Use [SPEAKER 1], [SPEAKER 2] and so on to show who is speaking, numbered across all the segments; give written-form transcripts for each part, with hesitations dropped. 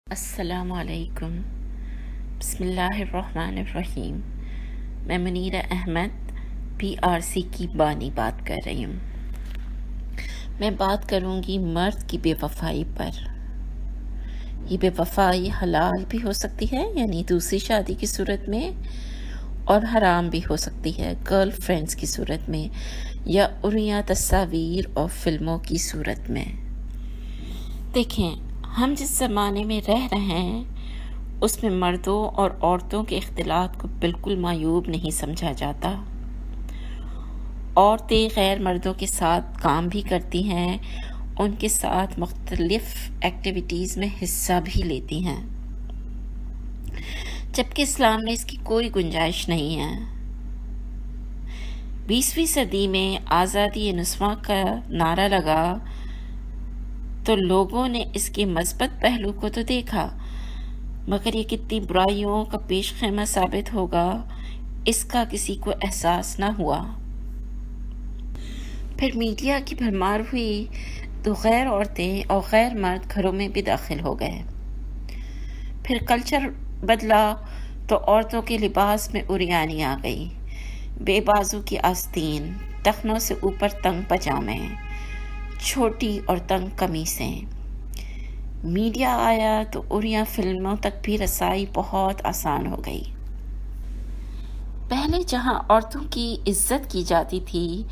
[SPEAKER 1] السلام علیکم۔ بسم اللہ الرحمن الرحیم۔ میں منیرہ احمد PRC کی بانی بات کر رہی ہوں۔ میں بات کروں گی مرد کی بے وفائی پر۔ یہ بے وفائی حلال بھی ہو سکتی ہے، یعنی دوسری شادی کی صورت میں، اور حرام بھی ہو سکتی ہے گرل فرینڈز کی صورت میں، یا اریاں تصاویر اور فلموں کی صورت میں۔ دیکھیں، ہم جس زمانے میں رہ رہے ہیں اس میں مردوں اور عورتوں کے اختلاط کو بالکل معیوب نہیں سمجھا جاتا۔ عورتیں غیر مردوں کے ساتھ کام بھی کرتی ہیں، ان کے ساتھ مختلف ایکٹیویٹیز میں حصہ بھی لیتی ہیں، جبکہ اسلام میں اس کی کوئی گنجائش نہیں ہے۔ 20ویں صدی میں آزادی نسواں کا نعرہ لگا تو لوگوں نے اس کے مثبت پہلو کو تو دیکھا، مگر یہ کتنی برائیوں کا پیش خیمہ ثابت ہوگا اس کا کسی کو احساس نہ ہوا۔ پھر میڈیا کی بھرمار ہوئی تو غیر عورتیں اور غیر مرد گھروں میں بھی داخل ہو گئے۔ پھر کلچر بدلا تو عورتوں کے لباس میں عریانی آ گئی، بے بازو کی آستین، ٹخنوں سے اوپر تنگ پجامے، چھوٹی اور تنگ قمیصیں۔ میڈیا آیا تو عریاں فلموں تک بھی رسائی بہت آسان ہو گئی۔ پہلے جہاں عورتوں کی عزت کی جاتی تھی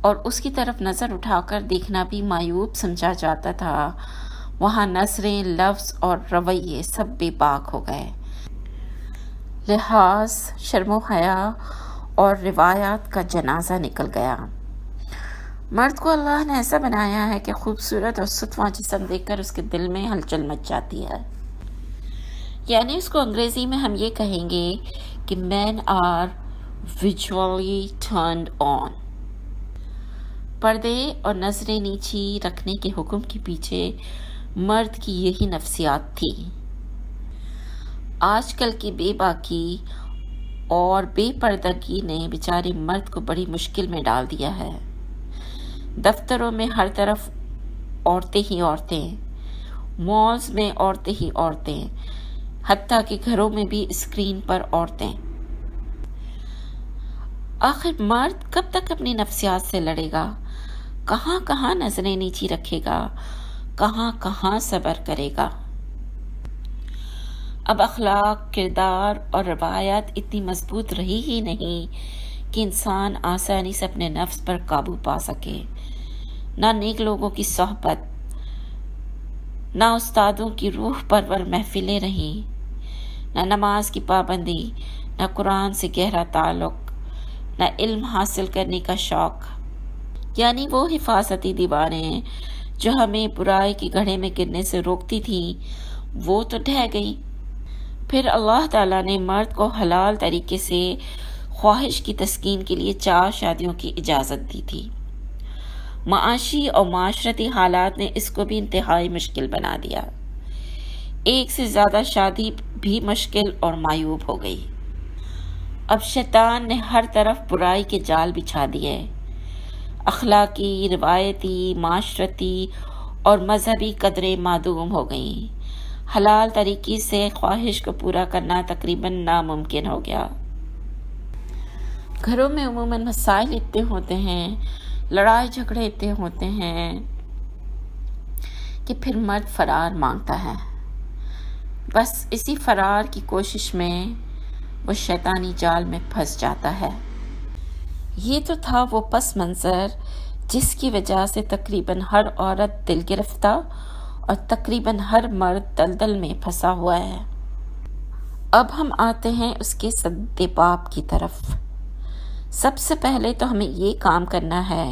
[SPEAKER 1] اور اس کی طرف نظر اٹھا کر دیکھنا بھی معیوب سمجھا جاتا تھا، وہاں نظریں، لفظ اور رویے سب بے باک ہو گئے۔ لحاظ، شرم و حیا اور روایات کا جنازہ نکل گیا۔ مرد کو اللہ نے ایسا بنایا ہے کہ خوبصورت اور ستواں جسم دیکھ کر اس کے دل میں ہلچل مچ جاتی ہے، یعنی اس کو انگریزی میں ہم یہ کہیں گے کہ men are visually turned on۔ پردے اور نظریں نیچی رکھنے کے حکم کے پیچھے مرد کی یہی نفسیات تھی۔ آج کل کی بے باکی اور بے پردگی نے بیچارے مرد کو بڑی مشکل میں ڈال دیا ہے۔ دفتروں میں ہر طرف عورتیں ہی عورتیں، مالز میں عورتیں ہی عورتیں، حتیٰ کہ گھروں میں بھی اسکرین پر عورتیں۔ آخر مرد کب تک اپنی نفسیات سے لڑے گا؟ کہاں کہاں نظریں نیچی رکھے گا؟ کہاں کہاں صبر کرے گا؟ اب اخلاق، کردار اور روایات اتنی مضبوط رہی ہی نہیں کہ انسان آسانی سے اپنے نفس پر قابو پا سکے۔ نہ نیک لوگوں کی صحبت، نہ استادوں کی روح پرور محفلیں رہیں، نہ نماز کی پابندی، نہ قرآن سے گہرا تعلق، نہ علم حاصل کرنے کا شوق، یعنی وہ حفاظتی دیواریں جو ہمیں برائی کے گڑھے میں گرنے سے روکتی تھیں، وہ تو ڈھہ گئی۔ پھر اللہ تعالیٰ نے مرد کو حلال طریقے سے خواہش کی تسکین کے لیے 4 شادیوں کی اجازت دی تھی۔ معاشی اور معاشرتی حالات نے اس کو بھی انتہائی مشکل بنا دیا۔ ایک سے زیادہ شادی بھی مشکل اور معیوب ہو گئی۔ اب شیطان نے ہر طرف برائی کے جال بچھا دیے۔ اخلاقی، روایتی، معاشرتی اور مذہبی قدریں معدوم ہو گئیں۔ حلال طریقے سے خواہش کو پورا کرنا تقریباً ناممکن ہو گیا۔ گھروں میں عموماً مسائل اتنے ہوتے ہیں، لڑائی جھگڑے اتنے ہوتے ہیں کہ پھر مرد فرار مانگتا ہے۔ بس اسی فرار کی کوشش میں وہ شیطانی جال میں پھنس جاتا ہے۔ یہ تو تھا وہ پس منظر جس کی وجہ سے تقریباً ہر عورت دل گرفتہ اور تقریباً ہر مرد دلدل میں پھنسا ہوا ہے۔ اب ہم آتے ہیں اس کے سد باب کی طرف۔ سب سے پہلے تو ہمیں یہ کام کرنا ہے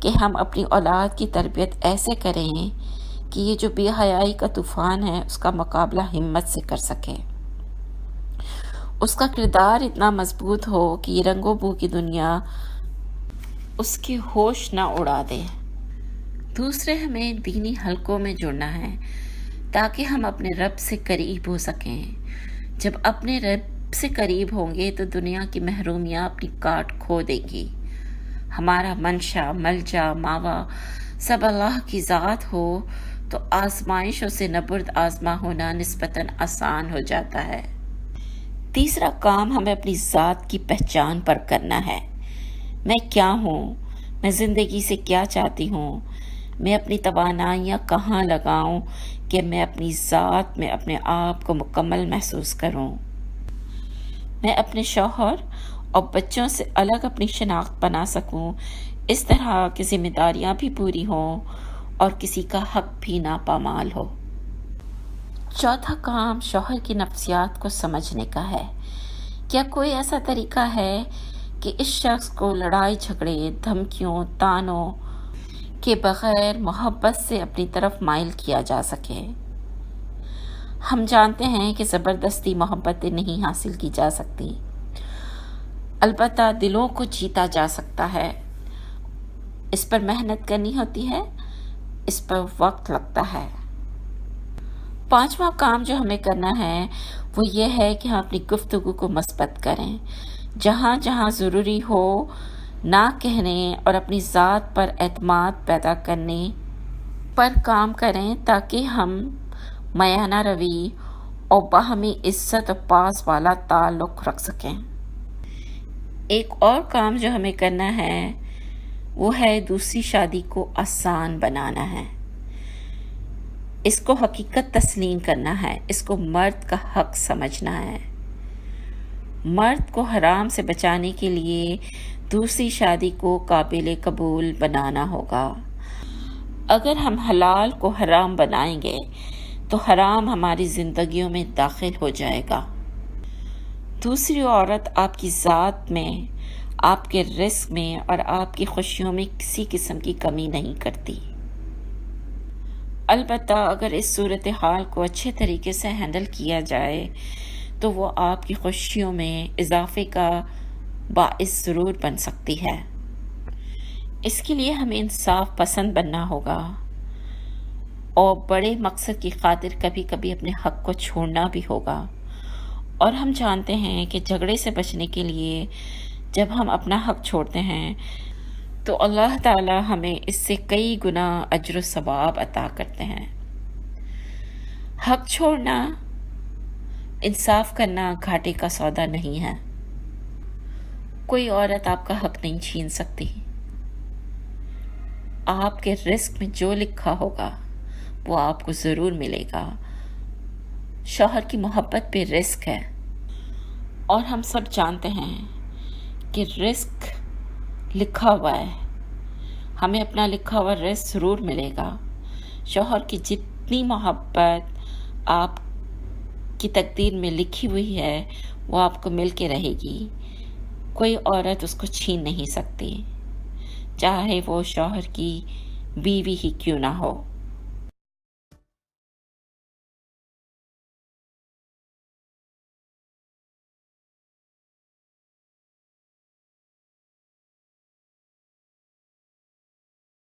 [SPEAKER 1] کہ ہم اپنی اولاد کی تربیت ایسے کریں کہ یہ جو بے حیائی کا طوفان ہے اس کا مقابلہ ہمت سے کر سکے، اس کا کردار اتنا مضبوط ہو کہ یہ رنگ و بو کی دنیا اس کے ہوش نہ اڑا دے۔ دوسرے، ہمیں دینی حلقوں میں جڑنا ہے تاکہ ہم اپنے رب سے قریب ہو سکیں۔ جب اپنے رب سے قریب ہوں گے تو دنیا کی محرومیاں اپنی کاٹ کھو دیں گی۔ ہمارا منشا، ملجا، ماوا سب اللہ کی ذات ہو تو آزمائشوں سے نبرد آزما ہونا نسبتاً آسان ہو جاتا ہے۔ تیسرا کام ہمیں اپنی ذات کی پہچان پر کرنا ہے۔ میں کیا ہوں؟ میں زندگی سے کیا چاہتی ہوں؟ میں اپنی توانائیاں کہاں لگاؤں کہ میں اپنی ذات میں اپنے آپ کو مکمل محسوس کروں؟ میں اپنے شوہر اور بچوں سے الگ اپنی شناخت بنا سکوں، اس طرح کی ذمہ داریاں بھی پوری ہوں اور کسی کا حق بھی ناپامال ہو۔ چوتھا کام شوہر کی نفسیات کو سمجھنے کا ہے۔ کیا کوئی ایسا طریقہ ہے کہ اس شخص کو لڑائی جھگڑے، دھمکیوں، تانوں کے بغیر محبت سے اپنی طرف مائل کیا جا سکے؟ ہم جانتے ہیں کہ زبردستی محبتیں نہیں حاصل کی جا سکتی، البتہ دلوں کو جیتا جا سکتا ہے۔ اس پر محنت کرنی ہوتی ہے، اس پر وقت لگتا ہے۔ پانچواں کام جو ہمیں کرنا ہے وہ یہ ہے کہ ہم اپنی گفتگو کو مثبت کریں، جہاں جہاں ضروری ہو نہ کہنے اور اپنی ذات پر اعتماد پیدا کرنے پر کام کریں تاکہ ہم میانہ روی اور باہمی عزت و پاس والا تعلق رکھ سکیں۔ ایک اور کام جو ہمیں کرنا ہے وہ ہے دوسری شادی کو آسان بنانا ہے، اس کو حقیقت تسلیم کرنا ہے، اس کو مرد کا حق سمجھنا ہے۔ مرد کو حرام سے بچانے کے لیے دوسری شادی کو قابل قبول بنانا ہوگا۔ اگر ہم حلال کو حرام بنائیں گے تو حرام ہماری زندگیوں میں داخل ہو جائے گا۔ دوسری عورت آپ کی ذات میں، آپ کے رزق میں اور آپ کی خوشیوں میں کسی قسم کی کمی نہیں کرتی۔ البتہ اگر اس صورتحال کو اچھے طریقے سے ہینڈل کیا جائے تو وہ آپ کی خوشیوں میں اضافے کا باعث ضرور بن سکتی ہے۔ اس کے لیے ہمیں انصاف پسند بننا ہوگا اور بڑے مقصد کی خاطر کبھی کبھی اپنے حق کو چھوڑنا بھی ہوگا۔ اور ہم جانتے ہیں کہ جھگڑے سے بچنے کے لیے جب ہم اپنا حق چھوڑتے ہیں تو اللہ تعالی ہمیں اس سے کئی گنا اجر و ثواب عطا کرتے ہیں۔ حق چھوڑنا، انصاف کرنا گھاٹے کا سودا نہیں ہے۔ کوئی عورت آپ کا حق نہیں چھین سکتی۔ آپ کے رزق میں جو لکھا ہوگا وہ آپ کو ضرور ملے گا۔ شوہر کی محبت پہ رزق ہے اور ہم سب جانتے ہیں کہ رزق لکھا ہوا ہے، ہمیں اپنا لکھا ہوا رزق ضرور ملے گا۔ شوہر کی جتنی محبت آپ کی تقدیر میں لکھی ہوئی ہے وہ آپ کو مل کے رہے گی، کوئی عورت اس کو چھین نہیں سکتی، چاہے وہ شوہر کی بیوی ہی کیوں نہ ہو۔